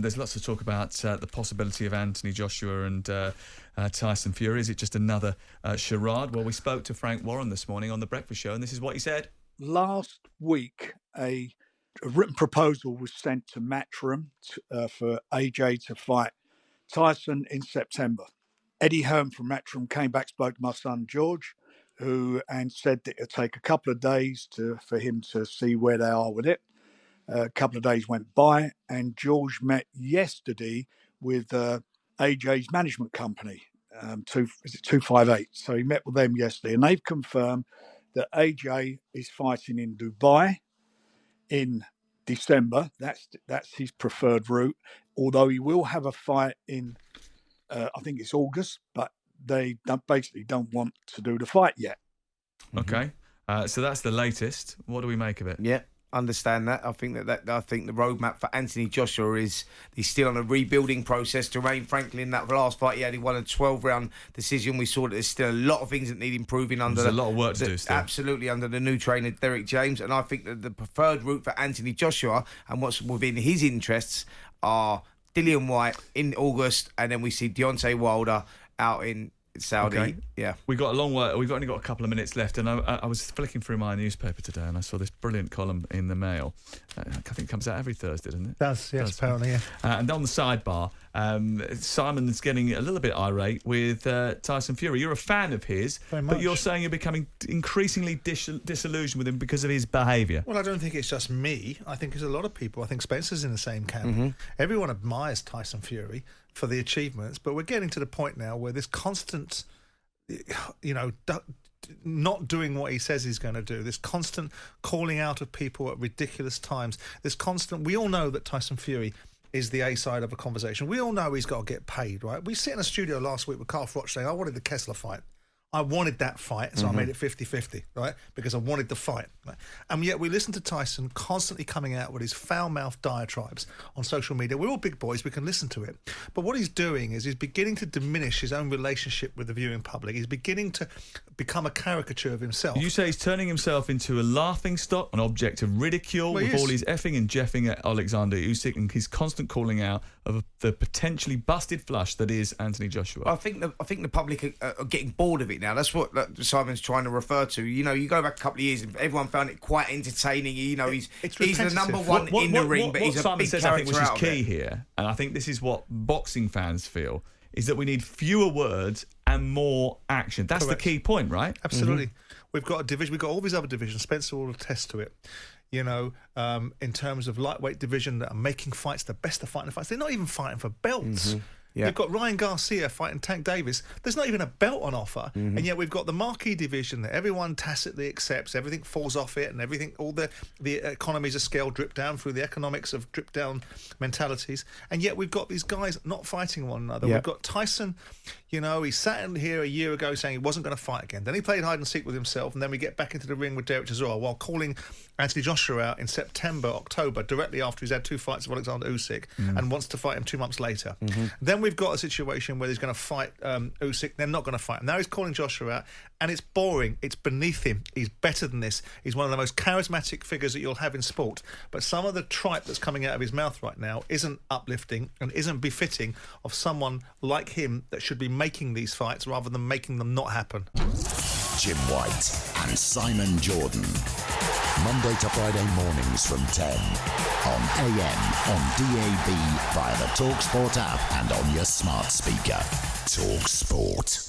there's lots of talk about the possibility of Anthony Joshua and Tyson Fury. Is it just another charade? Well, we spoke to Frank Warren this morning on The Breakfast Show, and this is what he said. Last week, a written proposal was sent to Matchroom for AJ to fight Tyson in September. Eddie Hearn from Matchroom came back, spoke to my son George, and said that it'd take a couple of days for him to see where they are with it. A couple of days went by, and George met yesterday with AJ's management company, 258. So he met with them yesterday, and they've confirmed that AJ is fighting in Dubai in December. That's his preferred route, although he will have a fight in, I think it's August, but they basically don't want to do the fight yet. Okay, so that's the latest. What do we make of it? Yeah, understand that. I think I think the roadmap for Anthony Joshua is he's still on a rebuilding process. Jermaine Franklin, that last fight, he only won a 12-round decision. We saw that there's still a lot of things that need improving under. There's a lot of work to do still. Absolutely, under the new trainer Derek James, and I think that the preferred route for Anthony Joshua and what's within his interests are Dillian Whyte in August, and then we see Deontay Wilder out in Saudi. Okay. Yeah, We've got a long way. We've only got a couple of minutes left, and I was flicking through my newspaper today, and I saw this brilliant column in the Mail. I think it comes out every Thursday, doesn't it? Does, yes, apparently, yeah. And on the sidebar, Simon's getting a little bit irate with Tyson Fury. You're a fan of his, but you're saying you're becoming increasingly disillusioned with him because of his behaviour. Well, I don't think it's just me. I think there's a lot of people. I think Spencer's in the same camp. Everyone admires Tyson Fury for the achievements, but we're getting to the point now where this constant, not doing what he says he's going to do, this constant calling out of people at ridiculous times, this constant, we all know that Tyson Fury is the A side of a conversation. We all know he's got to get paid, right? We sit in a studio last week with Carl Froch saying, I wanted the Kessler fight. I wanted that fight, so I made it 50-50, right? Because I wanted the fight. Right? And yet we listen to Tyson constantly coming out with his foul-mouthed diatribes on social media. We're all big boys, we can listen to it. But what he's doing is he's beginning to diminish his own relationship with the viewing public. He's beginning to become a caricature of himself. You say he's turning himself into a laughingstock, an object of ridicule, with all his effing and jeffing at Alexander Usyk and his constant calling out of the potentially busted flush that is Anthony Joshua. I think the public are getting bored of it now. That's what Simon's trying to refer to. You know, you go back a couple of years and everyone found it quite entertaining. You know, he's the number one in the ring, but he's a big character out there. Which is key here, and I think this is what boxing fans feel, is that we need fewer words and more action. That's the key point, right? Absolutely. We've got a division. We've got all these other divisions. Spencer will attest to it. You know, in terms of lightweight division that are making fights, the best of fighting fights. They're not even fighting for belts. Yeah. You've got Ryan Garcia fighting Tank Davis. There's not even a belt on offer, and yet we've got the marquee division that everyone tacitly accepts. Everything falls off it, and everything, all the economies of scale drip down through the economics of drip down mentalities. And yet we've got these guys not fighting one another. We've got Tyson. You know, he sat in here a year ago saying he wasn't going to fight again. Then he played hide and seek with himself, and then we get back into the ring with Derek Chisora while calling Anthony Joshua out in September, October, directly after he's had 2 fights with Alexander Usyk, and wants to fight him 2 months later. Then we've got a situation where he's going to fight Usyk. They're not going to fight him. Now he's calling Joshua out, and it's boring. It's beneath him. He's better than this. He's one of the most charismatic figures that you'll have in sport. But some of the tripe that's coming out of his mouth right now isn't uplifting and isn't befitting of someone like him that should be making these fights rather than making them not happen. Jim White and Simon Jordan. Monday to Friday mornings from 10 on AM, on DAB, via the talkSPORT app and on your smart speaker. talkSPORT.